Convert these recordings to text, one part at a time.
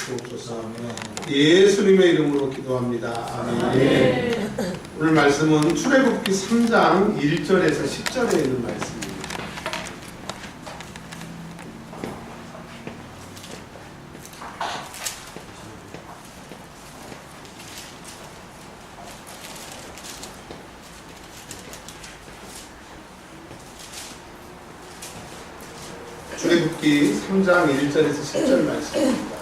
주옵소서. 예수님의 이름으로 기도합니다. 아멘. 오늘 말씀은 출애굽기 3장 1절에서 10절에 있는 말씀입니다. 출애굽기 3장 1절에서 10절 말씀입니다.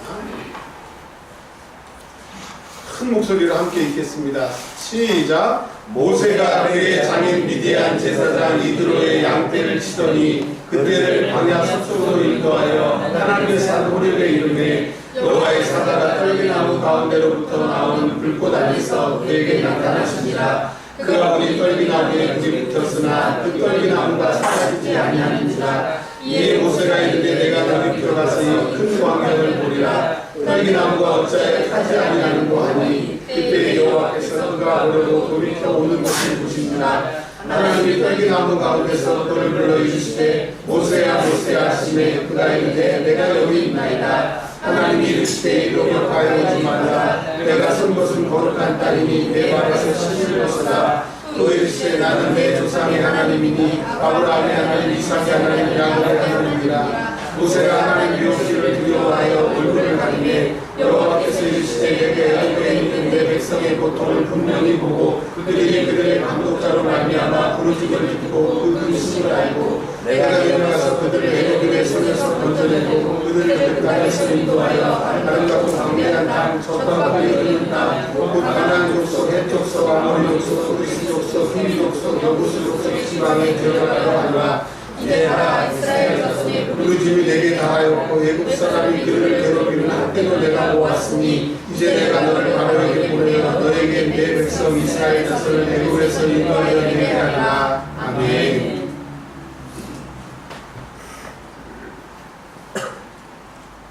큰 목소리로 함께 읽겠습니다. 시작. 모세가 그의 장인 미디안 제사장 이드로의 양떼를 치더니 그들을 광야 서쪽으로 인도하여 하나님의 산 호렙에 이르매 여호와의 사자가 떨기나무 가운데로부터 나오는 불꽃 안에서 그에게 나타나시니라. 그가 우리 떨기나무에 불이 붙었으나 그 떨기나무가 사라지지 아니하는지라. 이에 모세가 이르되 내가 너희 들어가서 이 큰 광야를 보리라. 떨기나무가 어찌하여 타지 아니하는고 하니 그때 여호와께서 그가 오려고 돌이켜 오는 것을 보시니라. 하나님이 떨기나무 가운데서 그를 불러 이르시되 모세야 모세야 하시매 그가 이르되 내가 여기 있나이다. 하나님이 이르시되 이로 가까이 말라. 내가 선 것은 거룩한 땅이니 내 발에서 씻을 것이다. 또 이르시되 나는 내 조상의 하나님이니 아브라함의 하나님 이삭의 하나님 야곱의 하나님이라. 모세가 하나님 미혹실을 두려워하여 얼굴을 가리매 여호와께서 이르시되 내게 애굽에 있는 내 백성의 고통을 분명히 보고 그들이 그들의 감독자로 말미암아 부르짖음을 듣고 그 근심을 알고 내가 내려가서 그들을 애굽의 손에서 건져내고 그들을 그 땅에서 인도하여 아름답고 광대한 땅 적과 꿀이 흐르는 땅 곧 가나안 족속 헷 족속 아모리 족속 그리스 족속 히위 족속 여부스 족속 지방에 들어가려 하노라. 이제라 이스라엘 자손의 부르짖음이 내게 다하였고 애굽 사람이 그들을 괴롭히는 한때도 내가 보았으니 이제 내가 너를 바로에게 보내어 너에게 내 백성 이스라엘 자손을 애굽에서 인도하여 내게 하리라. 아멘.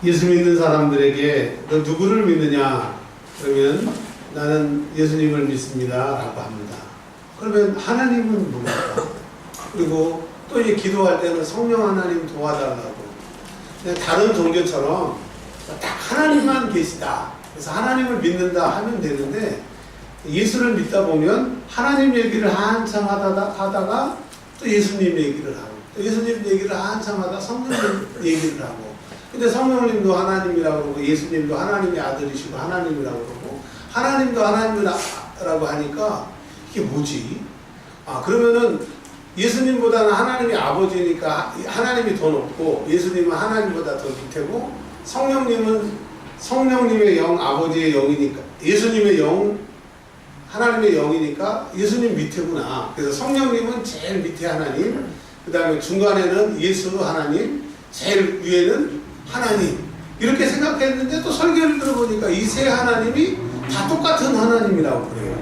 예수 믿는 사람들에게 너 누구를 믿느냐? 그러면 나는 예수님을 믿습니다 라고 합니다. 그러면 하나님은 누굴까? 그리고 또 이제 기도할 때는 성령 하나님 도와달라고. 그냥 다른 종교처럼 딱 하나님만 계시다. 그래서 하나님을 믿는다 하면 되는데 예수를 믿다 보면 하나님 얘기를 한참 하다가 또 예수님 얘기를 하고 또 예수님 얘기를 한참 하다가 성령님 얘기를 하고 근데 성령님도 하나님이라고 그러고 예수님도 하나님의 아들이시고 하나님이라고 그러고 하나님도 하나님이라고 하니까 이게 뭐지? 그러면은 예수님보다는 하나님이 아버지니까 하나님이 더 높고 예수님은 하나님보다 더 밑이고 성령님의 영 아버지의 영이니까 예수님의 영 하나님의 영이니까 예수님 밑이구나. 그래서 성령님은 제일 밑에 하나님, 그 다음에 중간에는 예수 하나님, 제일 위에는 하나님 이렇게 생각했는데 또 설교를 들어보니까 이 세 하나님이 다 똑같은 하나님이라고 그래요.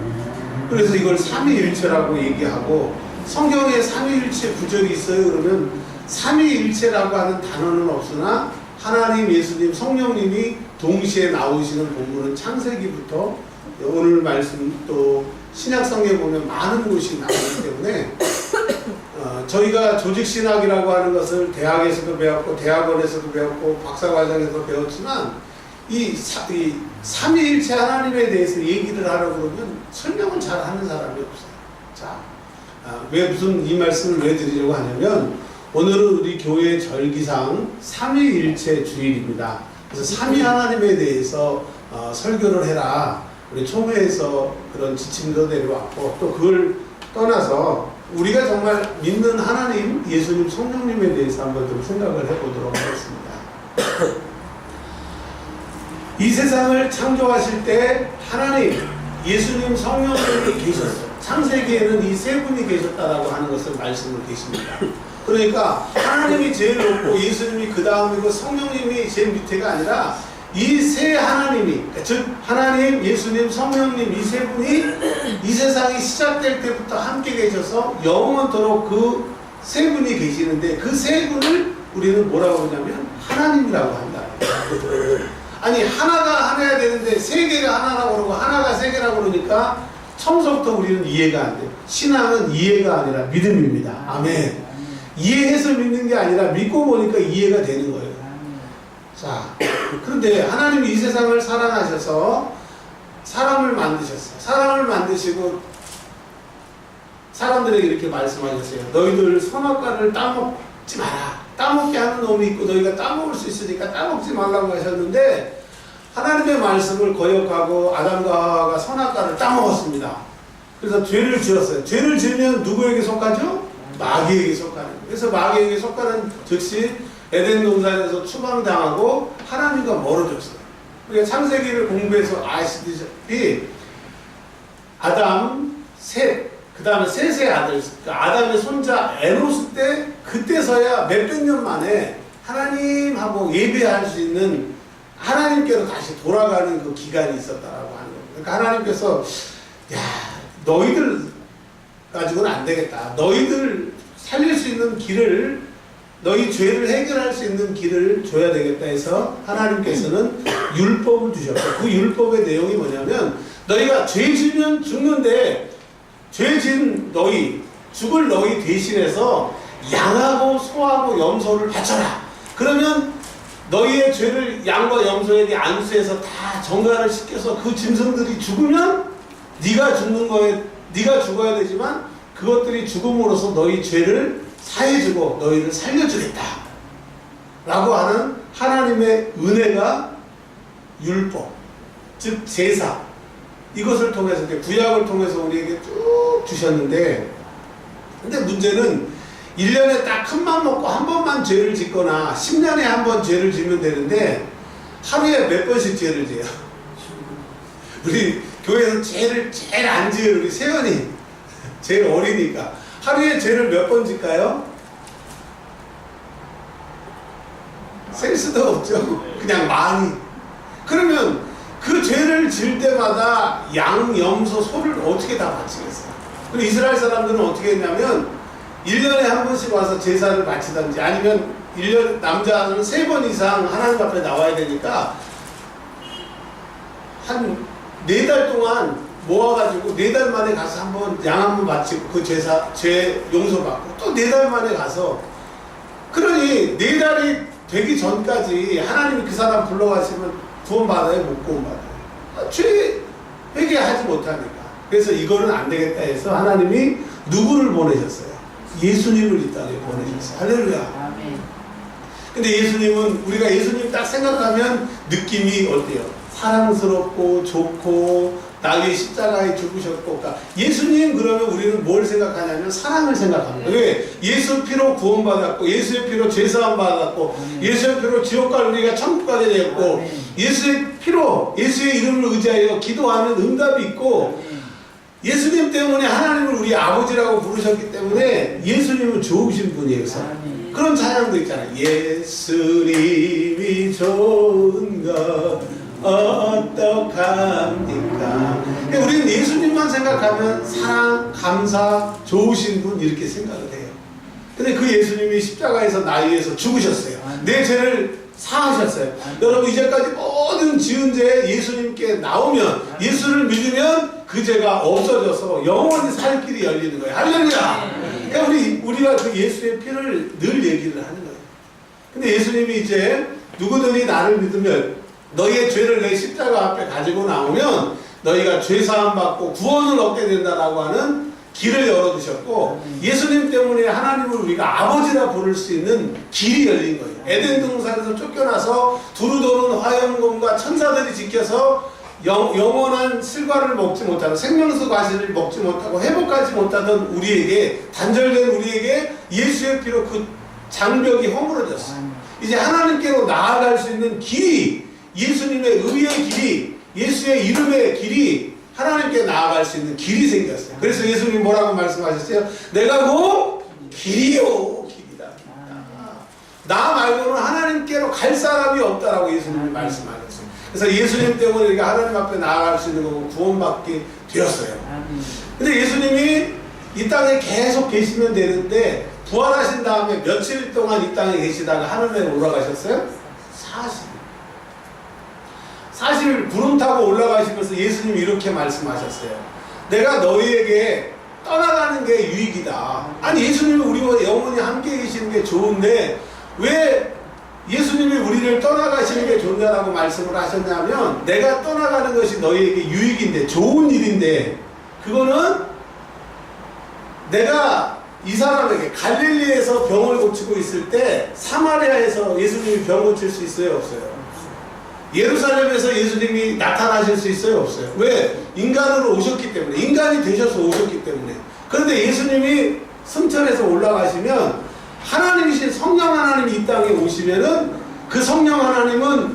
그래서 이걸 삼위일체라고 얘기하고 성경에 삼위일체 구절이 있어요. 그러면 삼위일체라고 하는 단어는 없으나 하나님, 예수님, 성령님이 동시에 나오시는 본문은 창세기부터 오늘 말씀 또 신약성경에 보면 많은 곳이 나오기 때문에 저희가 조직신학이라고 하는 것을 대학에서도 배웠고 대학원에서도 배웠고 박사과정에서 배웠지만 이 삼위일체 하나님에 대해서 얘기를 하려고 그러면 설명을 잘 하는 사람이 없어요. 자, 왜 무슨 이 말씀을 왜 드리려고 하냐면 오늘은 우리 교회 절기상 삼위일체 주일입니다. 그래서 삼위 하나님에 대해서 설교를 해라. 우리 총회에서 그런 지침도 내려왔고 또 그걸 떠나서 우리가 정말 믿는 하나님, 예수님, 성령님에 대해서 한번 좀 생각을 해보도록 하겠습니다. 이 세상을 창조하실 때 하나님, 예수님, 성령님이 계셨어요. 창세기에는 이 세 분이 계셨다라고 하는 것을 말씀을 계십니다. 그러니까 하나님이 제일 높고 예수님이 그 다음이고 성령님이 제일 밑에가 아니라 이 세 하나님이, 즉 하나님, 예수님, 성령님 이 세 분이 이 세상이 시작될 때부터 함께 계셔서 영원토록 그 세 분이 계시는데 그 세 분을 우리는 뭐라고 하냐면 하나님이라고 한다. 아니 하나가 하나야 되는데 세 개가 하나라고 그러고 하나가 세 개라고 그러니까 처음부터 우리는 이해가 안 돼요. 신앙은 이해가 아니라 믿음입니다. 아멘. 이해해서 믿는 게 아니라 믿고 보니까 이해가 되는 거예요. 자, 그런데 하나님이 이 세상을 사랑하셔서 사람을 만드셨어요. 사람을 만드시고 사람들에게 이렇게 말씀하셨어요. 너희들 선악과를 따먹지 마라. 따먹게 하는 놈이 있고 너희가 따먹을 수 있으니까 따먹지 말라고 하셨는데 하나님의 말씀을 거역하고 아담과 하와가 선악과를 따먹었습니다. 그래서 죄를 지었어요. 죄를 지으면 누구에게 속하죠? 마귀에게 속하는 거예요. 그래서 마귀에게 속하는 즉시 에덴 동산에서 추방당하고 하나님과 멀어졌어요. 우리가 창세기를 공부해서 아시다시피 아담, 셋, 그 다음에 셋의 아들, 아담의 손자 에노스 때 그때서야 몇백 년 만에 하나님하고 예배할 수 있는 하나님께로 다시 돌아가는 그 기간이 있었다라고 하는 거예요. 그러니까 하나님께서 야 너희들 가지고는 안 되겠다. 너희들 살릴 수 있는 길을 너희 죄를 해결할 수 있는 길을 줘야 되겠다 해서 하나님께서는 율법을 주셨고 그 율법의 내용이 뭐냐면 너희가 죄 지면 죽는데 죄 진 너희 죽을 너희 대신해서 양하고 소하고 염소를 바쳐라. 그러면 너희의 죄를 양과 염소에게 안수해서 다 정관을 시켜서 그 짐승들이 죽으면 네가 죽는 거에 네가 죽어야 되지만 그것들이 죽음으로써 너희 죄를 사해주고 너희를 살려주겠다 라고 하는 하나님의 은혜가 율법, 즉 제사, 이것을 통해서 구약을 통해서 우리에게 쭉 주셨는데, 근데 문제는 1년에 딱 큰 맘 먹고 한 번만 죄를 짓거나 10년에 한 번 죄를 지면 되는데 하루에 몇 번씩 죄를 지어요. 우리 교회에서 죄를 제일 안 지어요. 우리 세연이 제일 어리니까 하루에 죄를 몇 번 짓까요? 셀 수도 없죠. 그냥 많이. 그러면 그 죄를 지을 때마다 양, 염소, 소를 어떻게 다 바치겠어요? 그리고 이스라엘 사람들은 어떻게 했냐면 1년에 한 번씩 와서 제사를 바치든지 아니면 1년 남자는 3번 이상 하나님 앞에 나와야 되니까 한 4달 동안 모아가지고 4달 만에 가서 한번 양 한 번 바치고 그 죄 용서받고 또 4달 만에 가서, 그러니 4달이 되기 전까지 하나님이 그 사람 불러가시면 구원받아요? 못 구원받아요? 죄 회개하지 못하니까. 그래서 이거는 안 되겠다 해서 하나님이 누구를 보내셨어요? 예수님을 이 땅에 보내셨어요. 할렐루야. 근데 예수님은 우리가 예수님 딱 생각하면 느낌이 어때요? 사랑스럽고 좋고 나의 십자가에 죽으셨고, 그러니까 예수님 그러면 우리는 뭘 생각하냐면 사랑을 생각합니다. 왜? 예수 피로 구원받았고 예수의 피로 죄사함 받았고 예수의 피로 지옥 갈 우리가 천국 가게 되었고 예수의 피로 예수의 이름을 의지하여 기도하는 응답이 있고 예수님 때문에 하나님을 우리 아버지라고 부르셨기 때문에 예수님은 좋으신 분이에요. 그런 찬양도 있잖아요. 예수님이 좋은 것 어떡합니까? 우리는 예수님만 생각하면 사랑, 감사, 좋으신 분 이렇게 생각을 해요. 근데 그 예수님이 십자가에서 나 위해서 죽으셨어요. 내 죄를 사하셨어요. 여러분 이제까지 모든 지은 죄 예수님께 나오면, 예수를 믿으면 그 죄가 없어져서 영원히 살 길이 열리는 거예요. 할렐루야. 그러니까 우리가 그 예수의 피를 늘 얘기를 하는 거예요. 근데 예수님이 이제 누구든지 나를 믿으면 너희의 죄를 내 십자가 앞에 가지고 나오면 너희가 죄사함 받고 구원을 얻게 된다라고 하는 길을 열어주셨고, 예수님 때문에 하나님을 우리가 아버지라 부를 수 있는 길이 열린 거예요. 에덴 동산에서 쫓겨나서 두루 도는 화염검과 천사들이 지켜서 영원한 실과를 먹지 못하고 생명수 과실을 먹지 못하고 회복하지 못하던 우리에게, 단절된 우리에게 예수의 피로 그 장벽이 허물어졌어요. 이제 하나님께로 나아갈 수 있는 길이, 예수님의 의의 길이, 예수의 이름의 길이, 하나님께 나아갈 수 있는 길이 생겼어요. 그래서 예수님 뭐라고 말씀하셨어요? 내가 곧 길이요 길이다. 나 말고는 하나님께로 갈 사람이 없다라고 예수님이 말씀하셨어요. 그래서 예수님 때문에 우리가 하나님 앞에 나아갈 수 있는 거고 구원받게 되었어요. 근데 예수님이 이 땅에 계속 계시면 되는데 부활하신 다음에 며칠 동안 이 땅에 계시다가 하늘에 올라가셨어요? 40일 구름 타고 올라가시면서 예수님이 이렇게 말씀하셨어요. 내가 너희에게 떠나가는 게 유익이다. 아니 예수님이 우리와 영원히 함께 계시는 게 좋은데 왜 예수님 예수님이 우리를 떠나가시는 게 좋냐라고 말씀을 하셨냐면, 내가 떠나가는 것이 너희에게 유익인데, 좋은 일인데, 그거는 내가 이 사람에게 갈릴리에서 병을 고치고 있을 때 사마리아에서 예수님이 병 고칠 수 있어요, 없어요? 예루살렘에서 예수님이 나타나실 수 있어요, 없어요? 왜? 인간으로 오셨기 때문에, 인간이 되셔서 오셨기 때문에. 그런데 예수님이 승천해서 올라가시면 하나님이신 성령 하나님이 이 땅에 오시면은 그 성령 하나님은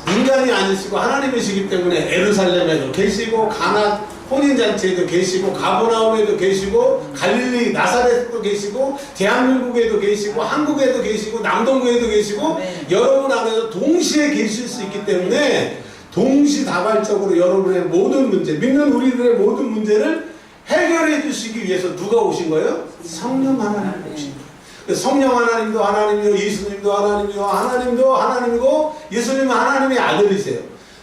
인간이 아니시고 하나님이시기 때문에 예루살렘에도 계시고 가나 혼인잔치에도 계시고 가버나움에도 계시고 갈릴리 나사렛도 계시고 대한민국에도 계시고 한국에도 계시고 남동구에도 계시고 여러분 안에서 동시에 계실 수 있기 때문에 동시다발적으로 여러분의 모든 문제, 믿는 우리들의 모든 문제를 해결해 주시기 위해서 누가 오신 거예요? 성령 하나님 오신 거예요. 성령 하나님도 하나님이요, 예수님도 하나님이요, 하나님도 하나님이고 예수님은 하나님의 아들이세요.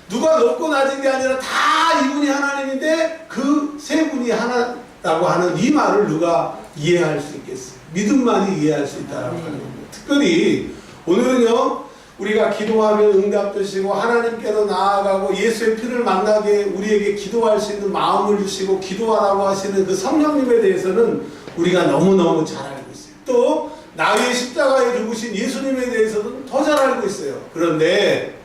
누가 높고 낮은 게 아니라 다 이분이 하나님인데 그 세 분이 하나라고 하는 이 말을 누가 이해할 수 있겠어요? 믿음만이 이해할 수 있다라고 하는 겁니다. 특별히 오늘은요, 우리가 기도하면 응답되시고 하나님께로 나아가고 예수의 피를 만나게 우리에게 기도할 수 있는 마음을 주시고 기도하라고 하시는 그 성령님에 대해서는 우리가 너무너무 잘 알고 있어요. 또 나의 십자가에 죽으신 예수님에 대해서는 더 잘 알고 있어요. 그런데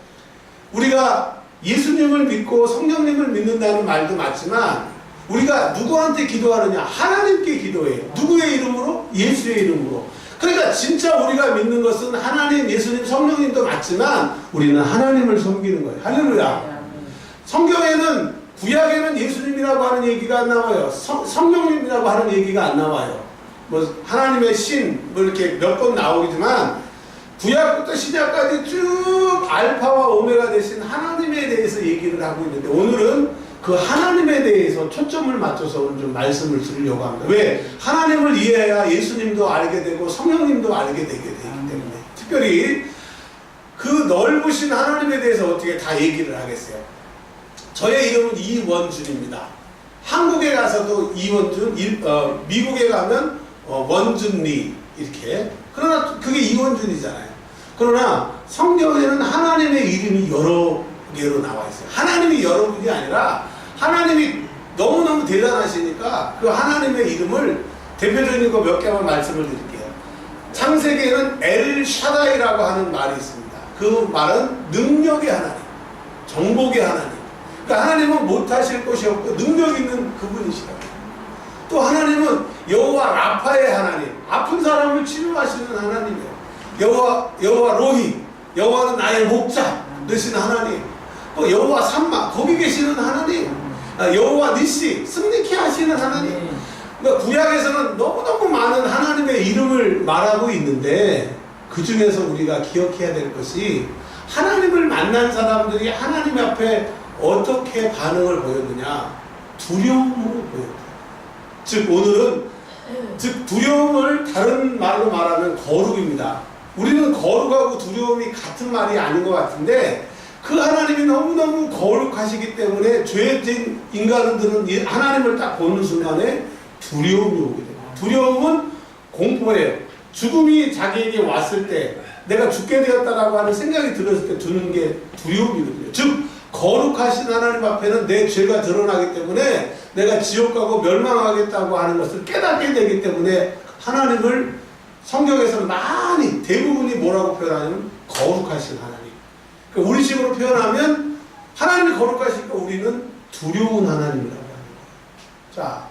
우리가 예수님을 믿고 성령님을 믿는다는 말도 맞지만 우리가 누구한테 기도하느냐? 하나님께 기도해요. 누구의 이름으로? 예수의 이름으로. 그러니까 진짜 우리가 믿는 것은 하나님, 예수님, 성령님도 맞지만 우리는 하나님을 섬기는 거예요. 할렐루야. 성경에는 구약에는 예수님이라고 하는 얘기가 안 나와요. 성령님이라고 하는 얘기가 안 나와요. 뭐 하나님의 신 뭐 이렇게 몇 번 나오지만 구약부터 시작까지 쭉 알파와 오메가 되신 하나님에 대해서 얘기를 하고 있는데 오늘은 그 하나님에 대해서 초점을 맞춰서 오늘 좀 말씀을 드리려고 합니다. 왜? 하나님을 이해해야 예수님도 알게 되고 성령님도 알게 되기 때문에 특별히 그 넓으신 하나님에 대해서 어떻게 다 얘기를 하겠어요. 저의 이름은 이원준입니다. 한국에 가서도 이원준, 미국에 가면 원준리 이렇게. 그러나 그게 이원준이잖아요. 그러나 성경에는 하나님의 이름이 여러 개로 나와 있어요. 하나님이 여러분이 아니라 하나님이 너무너무 대단하시니까 그 하나님의 이름을 대표적인 거 몇 개만 말씀을 드릴게요. 창세기에는 엘 샤다이라고 하는 말이 있습니다. 그 말은 능력의 하나님, 정복의 하나님. 그러니까 하나님은 못하실 것이 없고 능력 있는 그분이시라고. 또 하나님은 여호와 라파의 하나님, 아픈 사람을 치료하시는 하나님이에요. 여호와 로히, 여호와는 나의 목자 되신 하나님. 또 여호와 삼마, 거기 계시는 하나님. 여호와 니시, 승리케 하시는 하나님. 그러니까 구약에서는 너무너무 많은 하나님의 이름을 말하고 있는데 그 중에서 우리가 기억해야 될 것이 하나님을 만난 사람들이 하나님 앞에 어떻게 반응을 보였느냐? 두려움으로 보였다. 즉 오늘은 두려움을 다른 말로 말하면 거룩입니다. 우리는 거룩하고 두려움이 같은 말이 아닌 것 같은데 그 하나님이 너무너무 거룩하시기 때문에 죄진 인간들은 하나님을 딱 보는 순간에 두려움이 오게 됩니다. 두려움은 공포예요. 죽음이 자기에게 왔을 때 내가 죽게 되었다라고 하는 생각이 들었을 때 드는 게 두려움이거든요. 즉 거룩하신 하나님 앞에는 내 죄가 드러나기 때문에 내가 지옥 가고 멸망하겠다고 하는 것을 깨닫게 되기 때문에 하나님을 성경에서는 많이 대부분이 뭐라고 표현하냐면 거룩하신 하나님. 그러니까 우리 식으로 표현하면 하나님이 거룩하시니까 우리는 두려운 하나님이라고 하는 거예요. 자,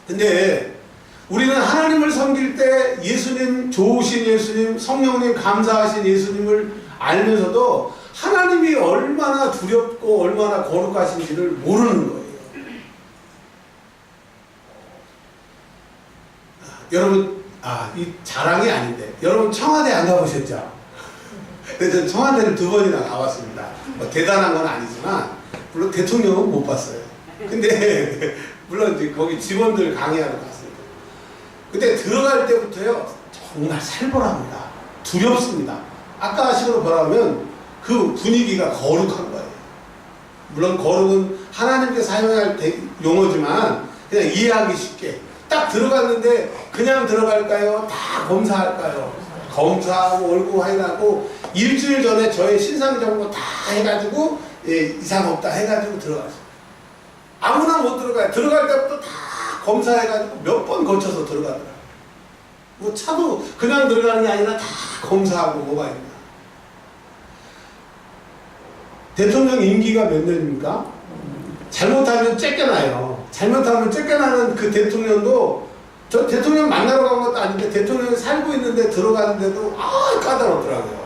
근데 우리는 하나님을 섬길 때 예수님, 좋으신 예수님, 성령님 감사하신 예수님을 알면서도 하나님이 얼마나 두렵고 얼마나 거룩하신지를 모르는 거예요. 여러분, 이 자랑이 아닌데 여러분 청와대 안 가보셨죠? 저는 청와대를 2번이나 가봤습니다. 뭐 대단한 건 아니지만 물론 대통령은 못 봤어요. 근데 물론 이제 거기 직원들 강의하러 갔습니다. 근데 들어갈 때부터요 정말 살벌합니다. 두렵습니다. 아까 식으로 말하면 그 분위기가 거룩한 거예요. 물론 거룩은 하나님께 사용할 용어지만 그냥 이해하기 쉽게 딱 들어갔는데 그냥 들어갈까요? 다 검사할까요? 검사하고 얼굴 확인하고 일주일 전에 저의 신상 정보 다 해가지고 이상 없다 해가지고 들어가죠. 아무나 못 들어가요. 들어갈 때부터 다 검사해가지고 몇 번 거쳐서 들어가더라고요. 뭐 차도 그냥 들어가는 게 아니라 다 검사하고 뭐가 있나. 대통령 임기가 몇 년입니까? 잘못하면 쫓겨나요. 잘못하면 쫓겨나는 그 대통령도 저 대통령 만나러 간 것도 아닌데 대통령이 살고 있는데 들어가는데도 까다롭더라고요.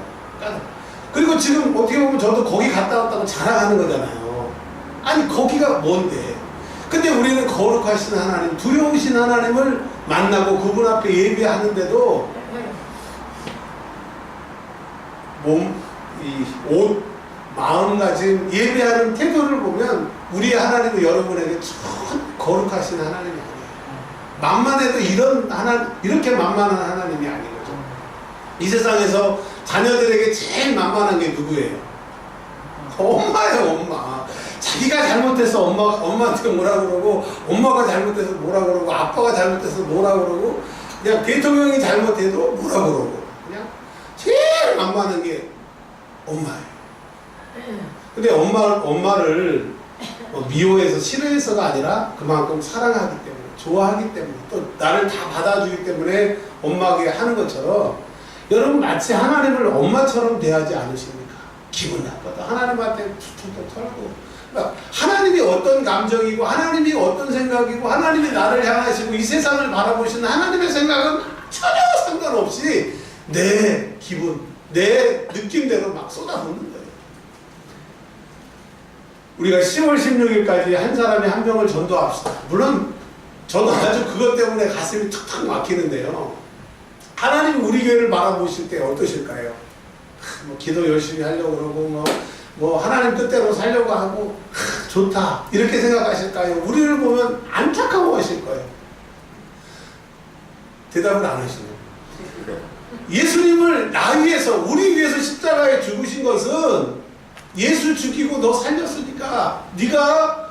그리고 지금 어떻게 보면 저도 거기 갔다 왔다고 자랑하는 거잖아요. 아니 거기가 뭔데? 근데 우리는 거룩하신 하나님, 두려우신 하나님을 만나고 그분 앞에 예배하는데도 옷, 마음가짐, 예배하는 태도를 보면 우리 하나님은 여러분에게 참 거룩하신 하나님이 아니에요. 만만해도 이렇게 만만한 하나님이 아닌 거죠. 이 세상에서 자녀들에게 제일 만만한 게 누구예요? 엄마예요, 엄마. 자기가 잘못해서 엄마한테 뭐라 그러고, 엄마가 잘못해서 뭐라 그러고, 아빠가 잘못해서 뭐라 그러고, 그냥 대통령이 잘못해도 뭐라 그러고, 그냥 제일 만만한 게 엄마예요. 근데 엄마를 미워해서 싫어해서가 아니라 그만큼 사랑하기 때문에, 좋아하기 때문에, 또 나를 다 받아주기 때문에 엄마에게 하는 것처럼 여러분 마치 하나님을 엄마처럼 대하지 않으십니까? 기분 나빠도 하나님한테 툭툭툭 털고, 그러니까 하나님이 어떤 감정이고 하나님이 어떤 생각이고 하나님이 나를 향하시고 이 세상을 바라보시는 하나님의 생각은 전혀 상관없이 내 기분, 내 느낌대로 막 쏟아붓는 거예요. 우리가 10월 16일까지 한 사람이 한 명을 전도합시다. 물론 저도 아주 그것 때문에 가슴이 툭툭 막히는데요. 하나님 우리 교회를 바라보실 때 어떠실까요? 뭐 기도 열심히 하려고 그러고 뭐 하나님 뜻대로 살려고 하고 좋다 이렇게 생각하실까요? 우리를 보면 안타까워하실 거예요. 대답을 안 하시네요. 예수님을 나 위해서 우리 위해서 십자가에 죽으신 것은 예수 죽이고 너 살렸으니까 네가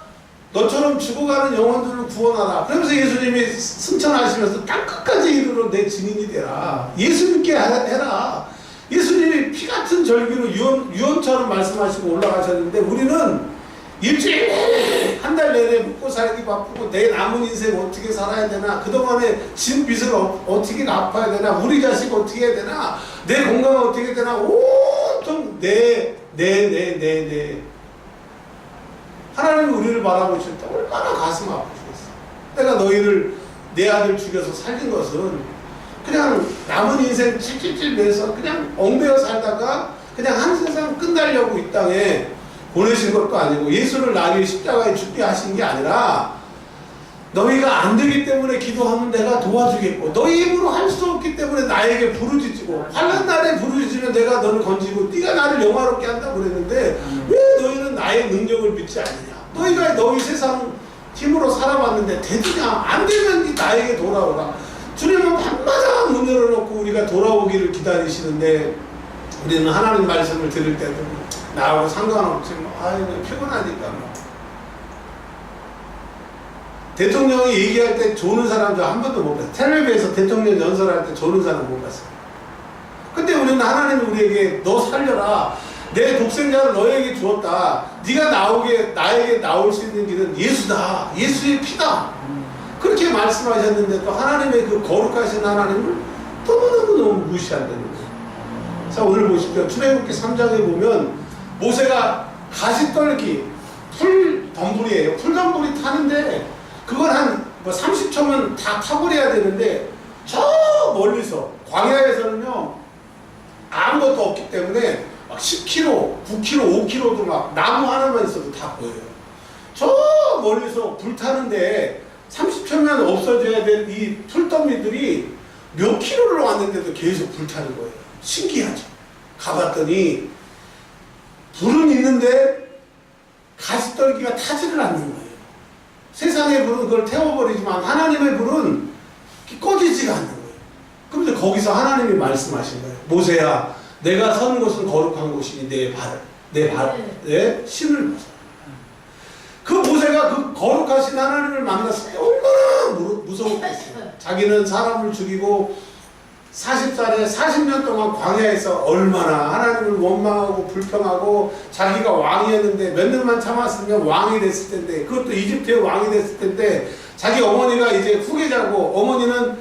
너처럼 죽어가는 영혼들을 구원하라. 그러면서 예수님이 승천하시면서 땅끝까지 이르러 내 증인이 되라. 예수 믿게 해라. 예수님이 피 같은 절기로 유언처럼 말씀하시고 올라가셨는데 우리는 일주일 내내 한 달 내내 먹고 살기 바쁘고 내 남은 인생 어떻게 살아야 되나, 그동안에 진 빚을 어떻게 갚아야 되나, 우리 자식 어떻게 해야 되나, 내 건강 어떻게 해야 되나, 온통 내 하나님이 우리를 바라보실 때 얼마나 가슴 아프시겠어요. 내가 너희를 내 아들 죽여서 살린 것은 그냥 남은 인생 찔찔찔 매서 그냥 엉배어 살다가 그냥 한 세상 끝나려고 이 땅에 보내신 것도 아니고 예수를 나를 십자가에 죽게 하신 게 아니라 너희가 안 되기 때문에 기도하면 내가 도와주겠고 너희 힘으로 할 수 없기 때문에 나에게 부르짖고 환난 날에 부르짖으면 내가 너를 건지고 네가 나를 영화롭게 한다고 그랬는데 왜 너희는 나의 능력을 믿지 않느냐. 너희가 너희 세상 힘으로 살아봤는데 되느냐. 안 되면 나에게 돌아오라. 주님은 밤마다 문 열어놓고 우리가 돌아오기를 기다리시는데 우리는 하나님 말씀을 들을 때도 나하고 상관없지 아이고 피곤하니까 대통령이 얘기할 때 조는 사람 저 한 번도 못 봤어요. 텔레비에서 대통령 연설할 때 조는 사람 못 봤어요. 근데 우리는 하나님이 우리에게 너 살려라. 내 독생자를 너에게 주었다. 네가 나에게 나올 수 있는 길은 예수다. 예수의 피다. 그렇게 말씀하셨는데 또 하나님의 그 거룩하신 하나님을 너무 무시한다는 거예요. 자, 오늘 보십시오. 출애굽기 3장에 보면 모세가 가시떨기 풀덤불이에요. 풀덤불이 타는데 그걸 한 30초면 다 타버려야 되는데 저 멀리서 광야에서는요 아무것도 없기 때문에 막 10km, 9km, 5km도 막 나무 하나만 있어도 다 보여요. 저 멀리서 불 타는데 30초면 없어져야 될 이 풀더미들이 몇 킬로를 왔는데도 계속 불타는 거예요. 신기하죠. 가봤더니 불은 있는데 가시떨기가 타지를 않는 거예요. 세상의 불은 그걸 태워버리지만 하나님의 불은 꺼지지가 않는 거예요. 그런데 거기서 하나님이 말씀하신 거예요. 모세야, 내가 서는 곳은 거룩한 곳이니 내 신을 벗어. 그 모세가 그 거룩하신 하나님을 만났을 때 얼마나 무서웠겠어요. 자기는 사람을 죽이고 40살에 40년 동안 광야에서 얼마나 하나님을 원망하고 불평하고 자기가 왕이었는데 몇 년만 참았으면 왕이 됐을 텐데, 그것도 이집트의 왕이 됐을 텐데, 자기 어머니가 이제 후계자고 어머니는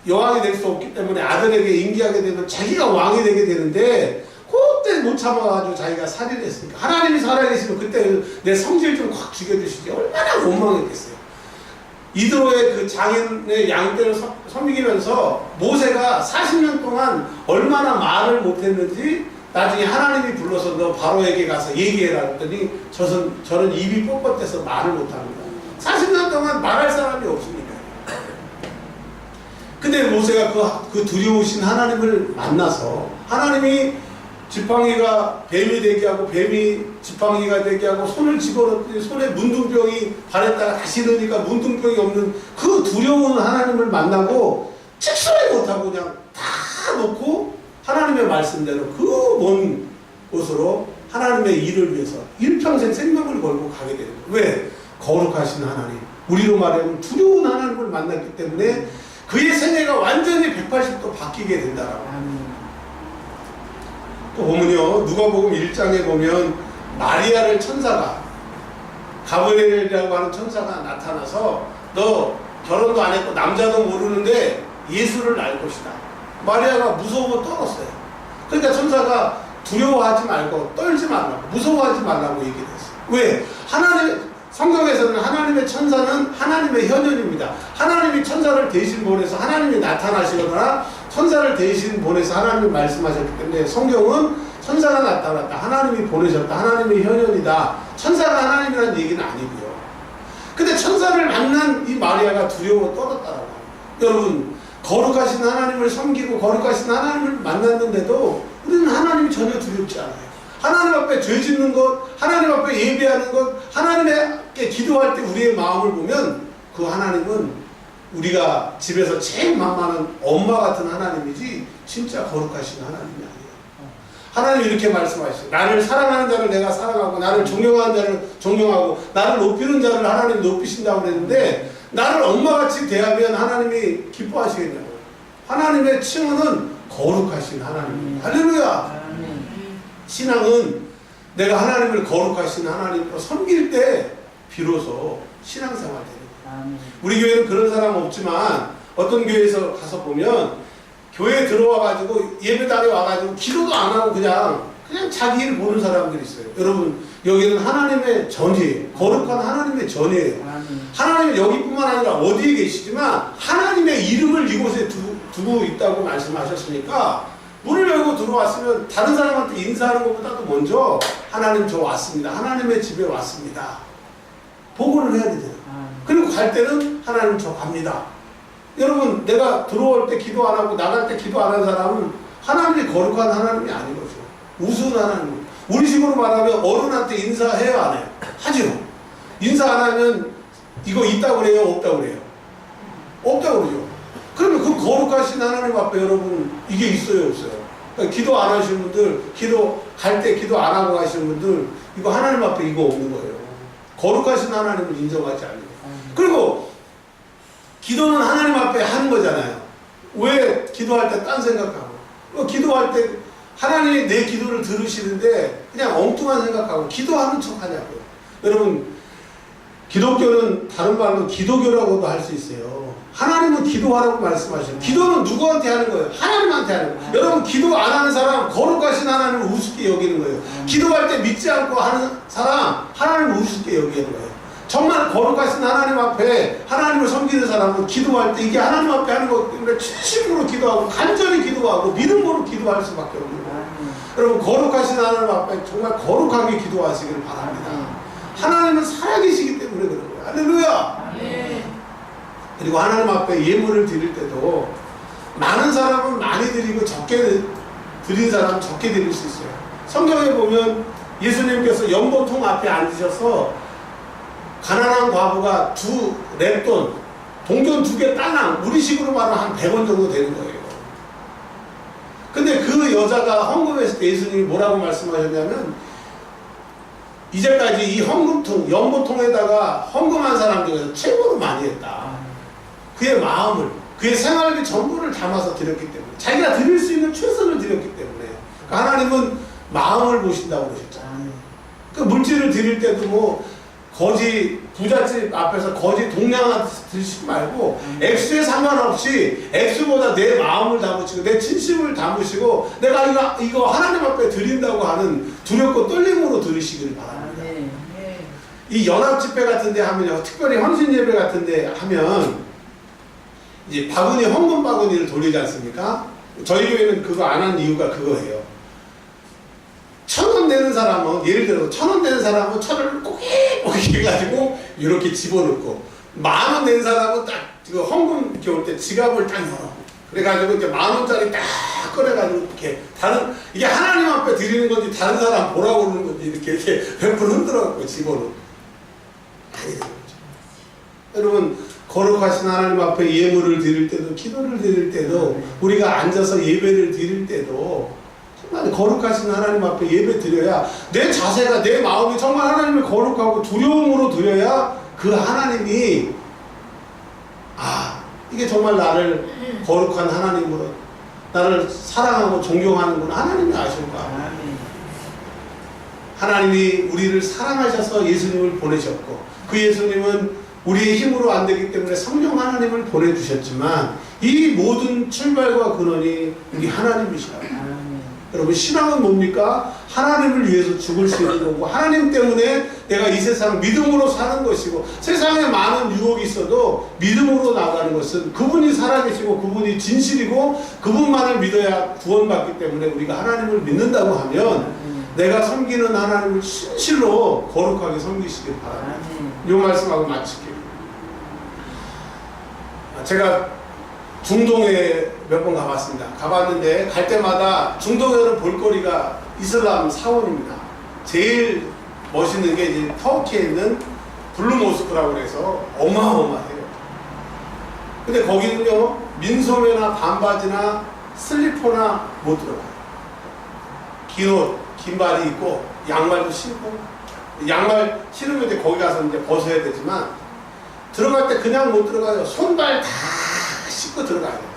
여왕이 될 수 없기 때문에 아들에게 임기하게 되면 자기가 왕이 되게 되는데, 그때 못 참아가지고 자기가 살인을 했으니까 하나님이 살아계시면 그때 내 성질 좀 확 죽여주시지 얼마나 원망했겠어요. 이드로의 그 장인의 양떼를 섬기면서 모세가 40년 동안 얼마나 말을 못했는지 나중에 하나님이 불러서 너 바로에게 가서 얘기해라 했더니 저는 입이 뻣뻣해서 말을 못합니다. 40년 동안 말할 사람이 없으니까. 근데 모세가 그 두려우신 하나님을 만나서 하나님이 지팡이가 뱀이 되게 하고 뱀이 지팡이가 되게 하고 손을 집어넣더니 손에 문둥병이 발했다가 다시 넣으니까 문둥병이 없는 그 두려운 하나님을 만나고 책소리 못하고 그냥 다 놓고 하나님의 말씀대로 그 먼 곳으로 하나님의 일을 위해서 일평생 생명을 걸고 가게 되는 거예요. 왜? 거룩하신 하나님, 우리로 말하면 두려운 하나님을 만났기 때문에 그의 생애가 완전히 180도 바뀌게 된다라고. 또 보면요, 누가복음 1장에 보면 마리아를 천사가, 가브리엘이라고 하는 천사가 나타나서 너 결혼도 안 했고 남자도 모르는데 예수를 낳을 것이다. 마리아가 무서워 떨었어요. 그러니까 천사가 두려워하지 말고 떨지 말라고, 무서워하지 말라고 얘기했어요. 왜? 성경에서는 하나님의 천사는 하나님의 현현입니다. 하나님이 천사를 대신 보내서 하나님이 나타나시거나 천사를 대신 보내서 하나님이 말씀하셨기 때문에 성경은 천사가 나타났다, 하나님이 보내셨다, 하나님의 현현이다, 천사가 하나님이라는 얘기는 아니고요. 근데 천사를 만난 이 마리아가 두려워 떨었다라고. 여러분, 거룩하신 하나님을 섬기고 거룩하신 하나님을 만났는데도 우리는 하나님이 전혀 두렵지 않아요. 하나님 앞에 죄 짓는 것, 하나님 앞에 예배하는 것, 하나님께 기도할 때 우리의 마음을 보면 그 하나님은 우리가 집에서 제일 만만한 엄마 같은 하나님이지 진짜 거룩하신 하나님이 아니에요. 하나님이 이렇게 말씀하시죠. 나를 사랑하는 자를 내가 사랑하고 나를 존경하는 자를 존경하고 나를 높이는 자를 하나님 높이신다고 그랬는데, 나를 엄마같이 대하면 하나님이 기뻐하시겠냐고요. 하나님의 칭호는 거룩하신 하나님. 할렐루야. 신앙은 내가 하나님을 거룩하신 하나님으로 섬길 때 비로소 신앙생활 되는 거예요. 우리 교회는 그런 사람 없지만 어떤 교회에서 가서 보면 교회에 들어와가지고 예배당에 와가지고 기도도 안 하고 그냥 자기 일 보는 사람들이 있어요. 여러분, 여기는 하나님의 전이에요. 거룩한 하나님의 전이에요. 하나님은 여기뿐만 아니라 어디에 계시지만 하나님의 이름을 이곳에 두고 있다고 말씀하셨으니까 문을 열고 들어왔으면 다른 사람한테 인사하는 것보다도 먼저 하나님 저 왔습니다, 하나님의 집에 왔습니다, 보고를 해야 되잖아요. 그리고 갈 때는 하나님 저 갑니다. 여러분, 내가 들어올 때 기도 안 하고 나갈 때 기도 안 하는 사람은 하나님이 거룩한 하나님이 아닌 거죠. 우스운 하나님. 우리 식으로 말하면 어른한테 인사해요, 안 해요? 하죠. 인사 안 하면 이거 있다고 그래요, 없다고 그래요? 없다고 그러죠. 그러면 그 거룩하신 하나님 앞에 여러분 이게 있어요, 없어요? 그러니까 기도 안 하시는 분들, 기도 갈 때 기도 안 하고 가시는 분들, 이거 하나님 앞에 이거 없는 거예요. 거룩하신 하나님을 인정하지 않는 거예요. 그리고 기도는 하나님 앞에 하는 거잖아요. 왜 기도할 때 딴 생각하고, 기도할 때 하나님이 내 기도를 들으시는데 그냥 엉뚱한 생각하고 기도하는 척 하냐고요. 여러분, 기독교는 다른 말로 기도교라고도 할 수 있어요. 하나님은 기도하라고 말씀하셔요. 기도는 누구한테 하는 거예요? 하나님한테 하는 거예요. 여러분, 기도 안 하는 사람 거룩하신 하나님을 우습게 여기는 거예요. 기도할 때 믿지 않고 하는 사람 하나님을 우습게 여기는 거예요. 정말 거룩하신 하나님 앞에 하나님을 섬기는 사람은 기도할 때 이게 하나님 앞에 하는 것 때문에 진심으로 기도하고 간절히 기도하고 믿음으로 기도할 수밖에 없는 거예요. 여러분, 거룩하신 하나님 앞에 정말 거룩하게 기도하시기를 바랍니다. 하나님은 살아계시기 때문에 그런 거예요. 할렐루야. 그리고 하나님 앞에 예물을 드릴 때도 많은 사람은 많이 드리고 적게 드린 사람은 적게 드릴 수 있어요. 성경에 보면 예수님께서 연보통 앞에 앉으셔서 가난한 과부가 두 랩돈, 동전 2개 딸랑, 우리식으로 말하면 한 100원 정도 되는 거예요. 근데 그 여자가 헌금했을 때 예수님이 뭐라고 말씀하셨냐면, 이제까지 이 헌금통, 연보통에다가 헌금한 사람 중에서 최고로 많이 했다. 그의 마음을, 그의 생활비 전부를 담아서 드렸기 때문에, 자기가 드릴 수 있는 최선을 드렸기 때문에, 그러니까 하나님은 마음을 보신다고 그러셨잖아요. 그 물질을 드릴 때도 뭐 거지 부잣집 앞에서 거지 동냥아 드시지 말고 액수에 상관없이 액수보다 내 마음을 담으시고 내 진심을 담으시고 내가 이거 하나님 앞에 드린다고 하는 두렵고 떨림으로 드리시기를 바랍니다. 이 연합 집회 같은 데 하면요, 특별히 헌신 예배 같은 데 하면 이제 바구니, 헌금 바구니를 돌리지 않습니까? 저희 교회는 그거 안 한 이유가 그거예요. 1,000원 내는 사람은, 예를 들어서 1,000원 내는 사람은 1,000원을 꼬깃꼬깃 해가지고 이렇게 집어넣고, 10,000원 낸 사람은 딱 그 헌금 이렇게 올 때 지갑을 딱 열어. 그래가지고 이제 10,000원짜리 딱 꺼내가지고 이렇게 이게 하나님 앞에 드리는 건지 다른 사람 보라고 그러는 건지 이렇게 100% 흔들어갖고 집어넣고. 아니, 여러분, 거룩하신 하나님 앞에 예물을 드릴 때도, 기도를 드릴 때도, 우리가 앉아서 예배를 드릴 때도 정말 거룩하신 하나님 앞에 예배 드려야 내 자세가, 내 마음이 정말 하나님을 거룩하고 두려움으로 드려야 그 하나님이 이게 정말 나를 거룩한 하나님으로, 나를 사랑하고 존경하는구나, 하나님이 아실까. 하나님이 우리를 사랑하셔서 예수님을 보내셨고, 그 예수님은 우리의 힘으로 안 되기 때문에 성령 하나님을 보내주셨지만 이 모든 출발과 근원이 우리 하나님이시라고. 여러분, 신앙은 뭡니까? 하나님을 위해서 죽을 수 있는 거고, 하나님 때문에 내가 이 세상 믿음으로 사는 것이고, 세상에 많은 유혹이 있어도 믿음으로 나가는 것은 그분이 살아계시고 그분이 진실이고 그분만을 믿어야 구원받기 때문에 우리가 하나님을 믿는다고 하면 내가 섬기는 하나님을 진실로 거룩하게 섬기시길 바랍니다. 이 말씀하고 마칠게요. 제가 중동에 몇 번 가봤습니다. 가봤는데 갈 때마다 중동에는 볼거리가 이슬람 사원입니다. 제일 멋있는 게 이제 터키에 있는 블루 모스크라고 해서 어마어마해요. 근데 거기는요, 민소매나 반바지나 슬리퍼나 못 들어가요. 긴 옷, 긴 발이 있고 양말도 신고, 양말 신으면 이제 거기 가서 이제 벗어야 되지만 들어갈 때 그냥 못 들어가요. 손발 다 씻고 들어가야 돼요.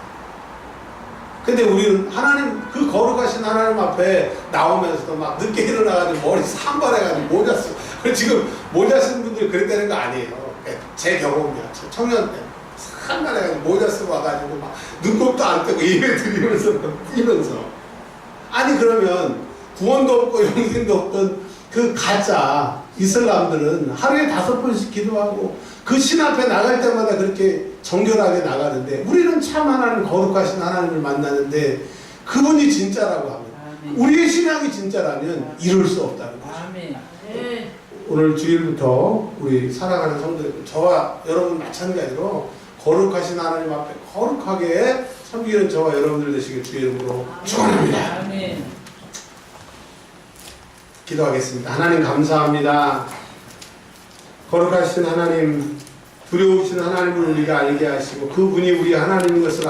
근데 우리는 하나님, 그 거룩하신 하나님 앞에 나오면서도 막 늦게 일어나가지고 머리 산발해가지고 모자 쓰고, 지금 모자 쓰는 분들이 그랬다는 거 아니에요. 제 경험이야. 청년 때 산발해가지고 모자 쓰고 와가지고 막 눈곱도 안 떼고 예배 드리면서 뛰면서. 아니, 그러면 구원도 없고 영생도 없던 그 가짜 이슬람들은 하루에 5번씩 기도하고 그 신 앞에 나갈 때마다 그렇게 정결하게 나가는데, 우리는 참 하나님, 거룩하신 하나님을 만나는데 그분이 진짜라고 합니다. 우리의 신앙이 진짜라면 이룰 수 없다는 거죠. 오늘 주일부터 우리 살아가는 성도들, 저와 여러분 마찬가지로 거룩하신 하나님 앞에 거룩하게 섬기는 저와 여러분들 되시길 주의 이름으로 축원합니다. 기도하겠습니다. 하나님, 감사합니다. 거룩하신 하나님, 두려우신 하나님을 우리가 알게 하시고 그분이 우리 하나님인 것을